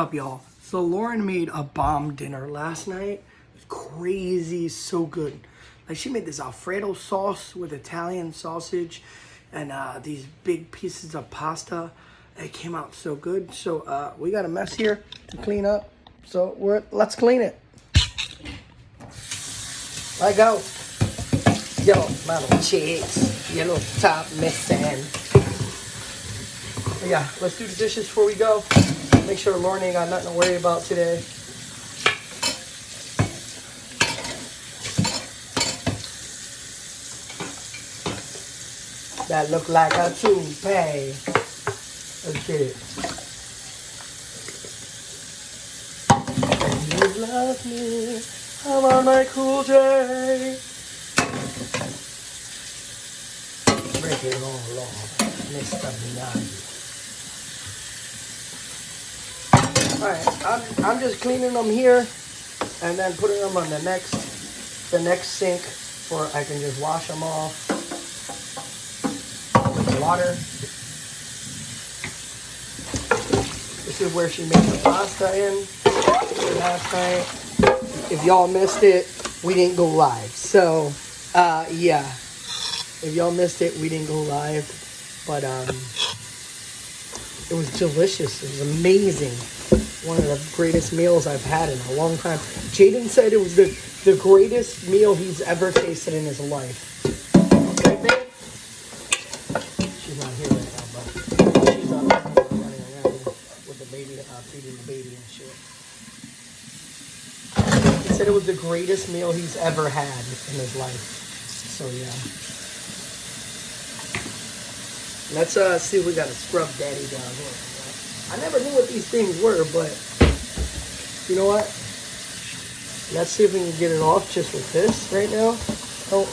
Up, y'all. So Lauren made a bomb dinner last night. It was crazy, so good. Like, she made this Alfredo sauce with Italian sausage and these big pieces of pasta. It came out so good. So we got a mess here to clean up. So let's clean it. Let go. Yo, my little chicks. Your little top missing. Yeah, let's do the dishes before we go. Make sure Lauren ain't got nothing to worry about today. That look like a toupee. Let's get it. And you love me. I'm on my cool day. Break it all off, Mr. Minaj. Alright, I'm just cleaning them here and then putting them on the next sink where I can just wash them off with water. This is where she made the pasta in last night. If y'all missed it, we didn't go live. So, yeah. If y'all missed it, we didn't go live. But, it was delicious. It was amazing. One of the greatest meals I've had in a long time. Jaden said it was the greatest meal he's ever tasted in his life. Right, babe? She's not here right now, but she's running around with the baby, feeding the baby and shit. He said it was the greatest meal he's ever had in his life. So, yeah. Let's see if we got a scrub daddy down here. I never knew what these things were, but you know what? Let's see if we can get it off just with this right now. Oh,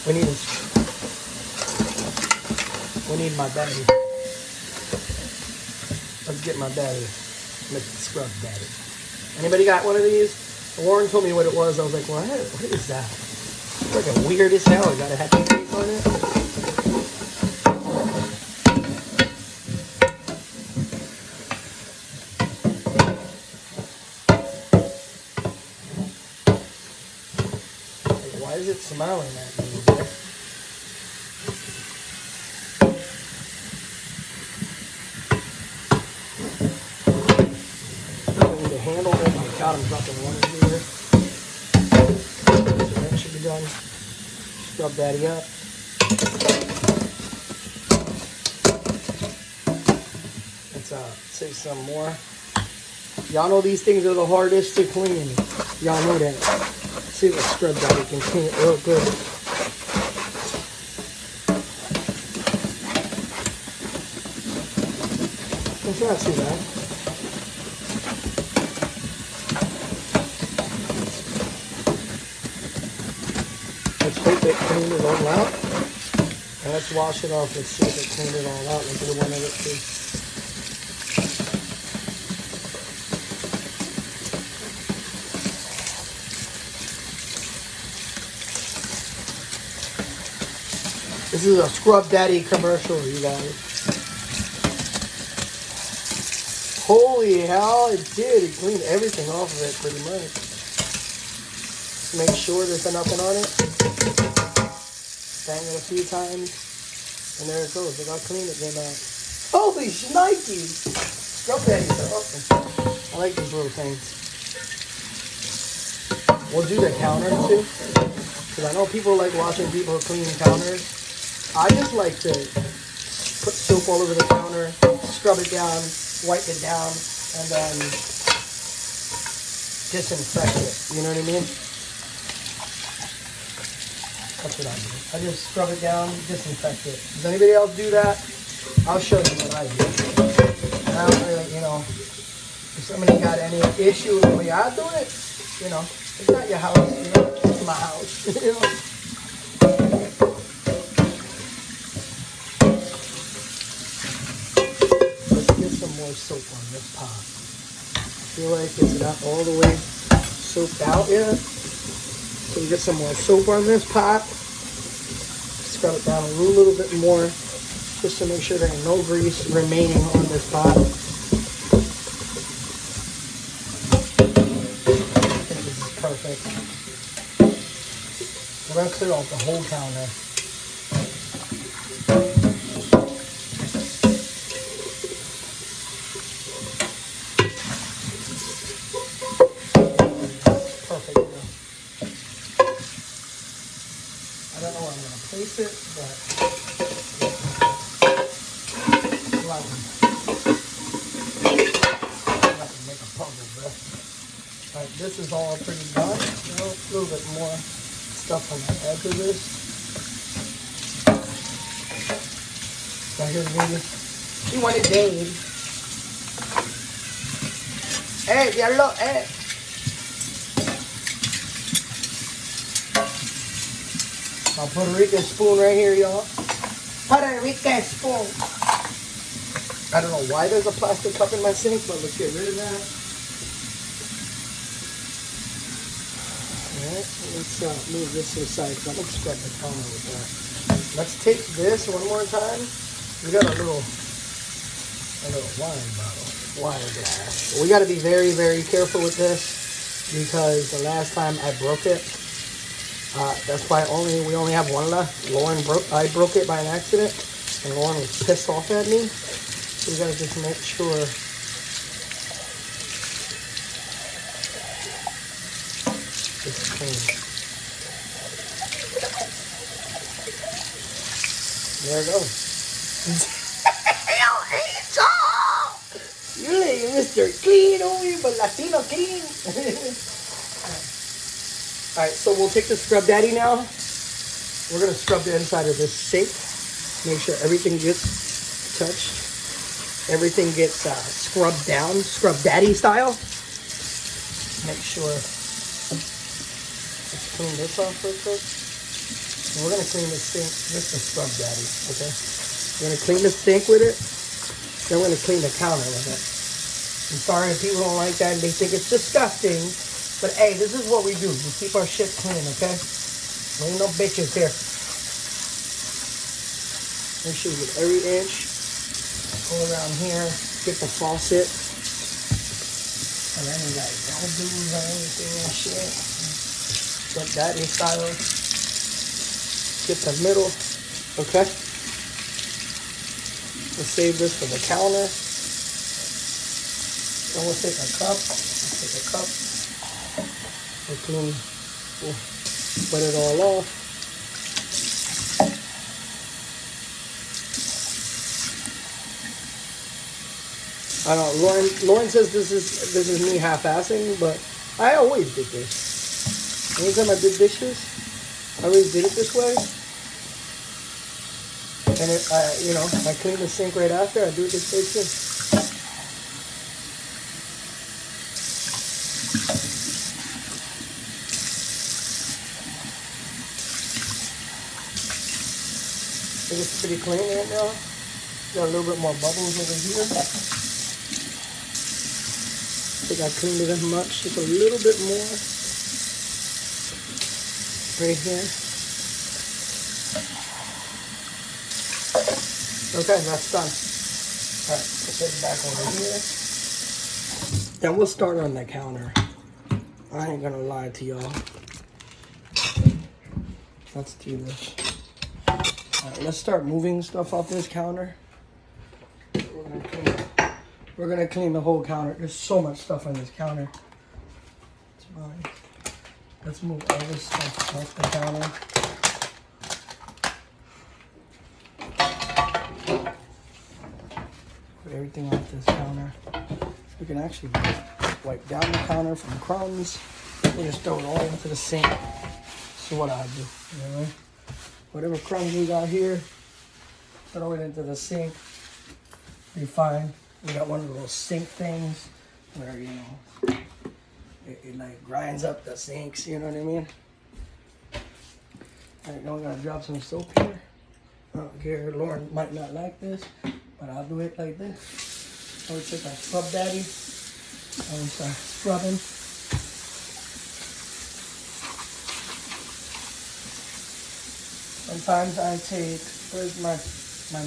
we need my daddy. Let's get my daddy. Mr. Scrub Daddy. Anybody got one of these? Lauren told me what it was. I was like, what is that? It's like a weird as hell. It got a happy face on it. Why is it smiling at me, boy? The handle, oh my god, I'm dropping one in here. So that should be done. Scrub daddy up. Let's say some more. Y'all know these things are the hardest to clean. Y'all know that. See if the scrub daddy can clean it real good. It's not too bad. Let's hope it cleaned it all out. And let's wash it off. Let's see if it cleaned it all out. Let's do one of it too. This is a Scrub Daddy commercial, you guys. Holy hell, it did. It cleaned everything off of it pretty much. Just make sure there's nothing on it. Bang it a few times. And there it goes. It got clean again now. Holy shnikes! Scrub Daddies are awesome. I like these little things. We'll do the counter too. Because I know people like watching people clean counters. I just like to put soap all over the counter, scrub it down, wipe it down, and then disinfect it. You know what I mean? That's what I do. I just scrub it down, disinfect it. Does anybody else do that? I'll show you what I do. I don't really, you know, if somebody got any issue with the way I do it, you know, it's not your house, you know, it's my house, you know. More soap on this pot. I feel like it's not all the way soaked out yet. So we get some more soap on this pot. Scrub it down a little bit more just to make sure there ain't no grease remaining on this pot. perfect. We're gonna clear off the whole counter. Perfect. I don't know where I'm gonna place it, but make a puzzle, bro. Alright, this is all pretty done. A little bit more stuff on the edge of this. Right here, baby. She wanted Dave. Hey, diablo, hey. My Puerto Rican spoon right here, y'all. Puerto Rican spoon. I don't know why there's a plastic cup in my sink, but let's get rid of that. Alright, let's move this to the side because I'm going to scrub the counter with that. Let's take this one more time. We got a little wine bottle, wine glass. We got to be very, very careful with this because the last time I broke it, that's why we only have one left. I broke it by an accident, and Lauren was pissed off at me. So we gotta just make sure it's clean. There it goes. You like Mr. Clean over here, but Latino clean. Alright, so we'll take the Scrub Daddy now. We're going to scrub the inside of this sink. Make sure everything gets touched. Everything gets scrubbed down, Scrub Daddy style. Make sure. Let's clean this off real quick. And we're going to clean the sink. This is Scrub Daddy, okay? We're going to clean the sink with it. Then we're going to clean the counter with it. I'm sorry if people don't like that and they think it's disgusting. But hey, this is what we do. We keep our shit clean, okay? We ain't no bitches here. Make sure you get every inch. Go around here, get the faucet. And then you got mildews or anything and shit. Get that style. Get the middle, okay? We'll save this for the counter. Then we'll take a cup. We'll put it all off. I don't know, Lauren says this is me half-assing, but I always did this. Anytime I did dishes, I always did it this way. And I clean the sink right after. I do it this way too. It's pretty clean right now. Got a little bit more bubbles over here. I think I cleaned it as much, just a little bit more. Right here. Okay, that's done. Alright, put this back over here. Then we'll start on the counter. I ain't gonna lie to y'all. Let's do this. Alright, let's start moving stuff off this counter. We're gonna clean the whole counter. There's so much stuff on this counter. It's fine. Let's move all this stuff off the counter. Put everything off this counter. We can actually wipe down the counter from crumbs. We'll just throw it all into the sink. So what I do, you know? Whatever crumbs we got here, throw it into the sink. Be fine. We got one of those sink things where, you know, it like grinds up the sinks, you know what I mean? Alright, now we're gonna drop some soap here. I don't care, Lauren might not like this, but I'll do it like this. So we take our Scrub Daddy and we start scrubbing. Sometimes I take, where's my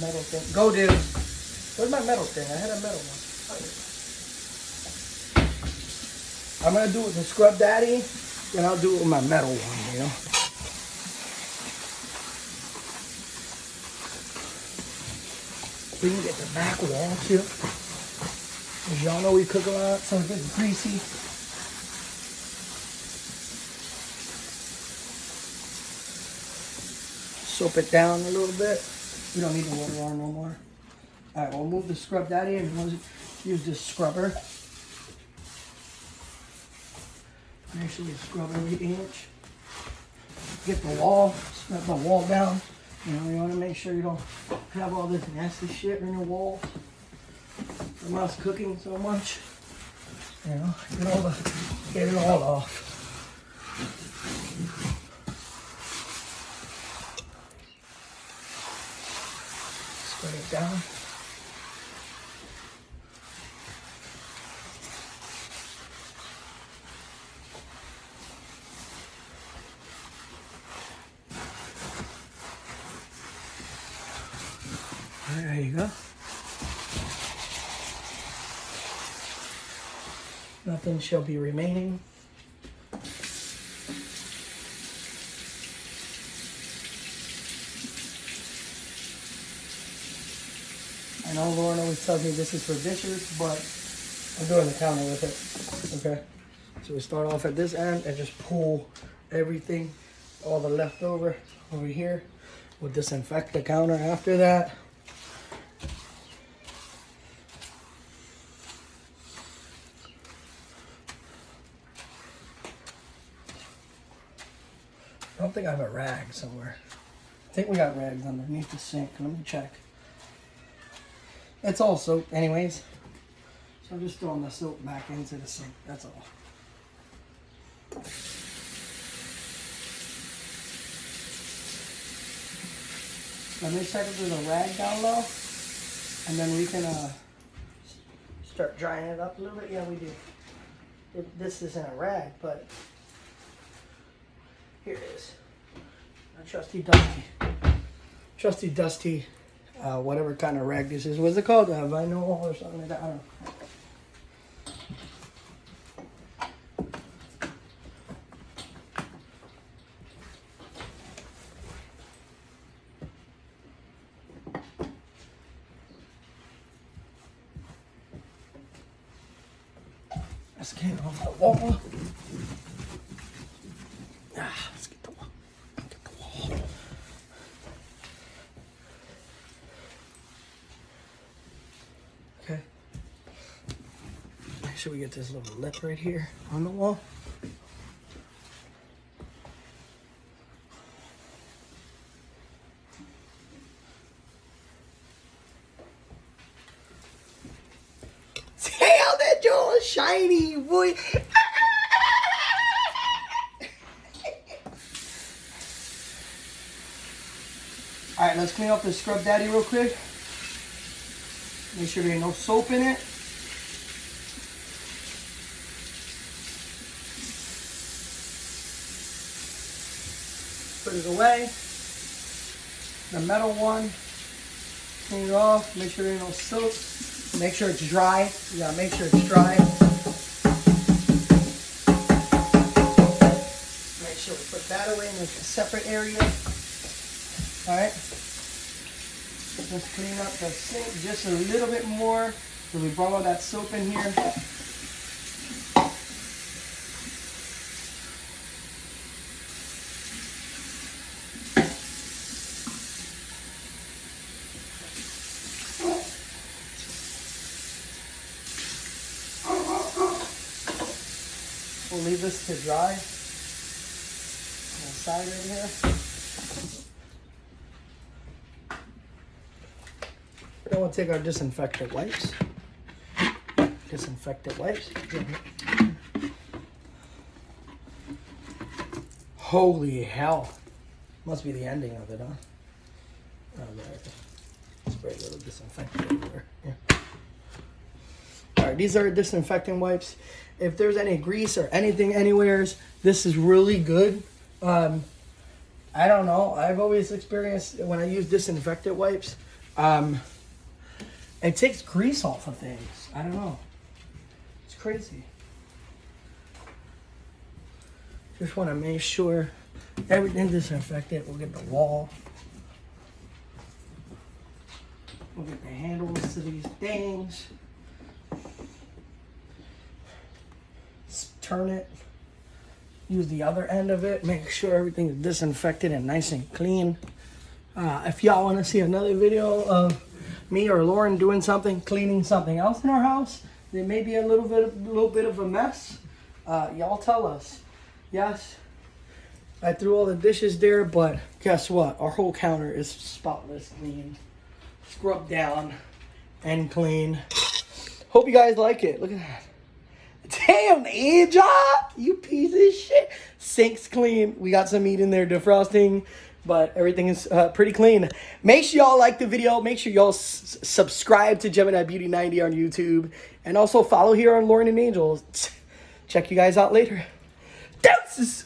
metal thing? Go, dude. Where's my metal thing? I had a metal one. I'm going to do it with the Scrub Daddy. Then I'll do it with my metal one, you know. We can get the back wall too. As y'all know, we cook a lot, so it gets greasy. Soap it down a little bit. We don't need the water on no more. All right, we'll move the scrub daddy and we'll use this scrubber. Make sure you scrub every inch. Get the wall, scrub the wall down. You know, you want to make sure you don't have all this nasty shit in your walls from us cooking so much. You know, get it all off. Spread it down. There you go. Nothing shall be remaining. I know Lauren always tells me this is for dishes, but I'm doing the counter with it. Okay. So we start off at this end and just pull everything, all the leftover over here. We'll disinfect the counter after that. I don't think I have a rag somewhere. I think we got rags underneath the sink. Let me check. It's all soap anyways. So I'm just throwing the soap back into the sink. That's all. Let me check if there's a rag down low. And then we can start drying it up a little bit. Yeah, we do. This isn't a rag, but here it is. A trusty dusty, whatever kind of rag this is. What's it called? Vinyl or something like that? I don't know. Let's get it off the wall. Let's get the wall. Get the wall. Okay. Make sure we get this little lip right here on the wall. See how that jaw is shiny, boy. All right, let's clean up the scrub daddy real quick. Make sure there's no soap in it. Put it away. The metal one, clean it off. Make sure there's no soap. Make sure it's dry. You gotta make sure it's dry. Make sure we put that away in a separate area. Alright, let's clean up the sink just a little bit more. So we brought all that soap in here. We'll leave this to dry on the side right here. Then we'll take our disinfectant wipes. Holy hell. Must be the ending of it, huh? Oh, there. Spray a little disinfectant everywhere. Yeah. Alright, these are disinfectant wipes. If there's any grease or anything anywheres, this is really good. I don't know. I've always experienced when I use disinfectant wipes, it takes grease off of things. I don't know. It's crazy. Just want to make sure everything's disinfected. We'll get the wall. We'll get the handles to these things. Turn it. Use the other end of it. Make sure everything is disinfected and nice and clean. If y'all want to see another video of me or Lauren doing something, cleaning something else in our house, there may be a little bit of a mess. Y'all tell us. Yes, I threw all the dishes there, but guess what? Our whole counter is spotless clean, scrubbed down, and clean. Hope you guys like it. Look at that. Damn, Aja, you piece of shit. Sink's clean. We got some meat in there defrosting, but everything is pretty clean. Make sure y'all like the video. Make sure y'all subscribe to Gemini Beauty 90 on YouTube, and also follow here on Lauren and Angels. Check you guys out later. Deuces.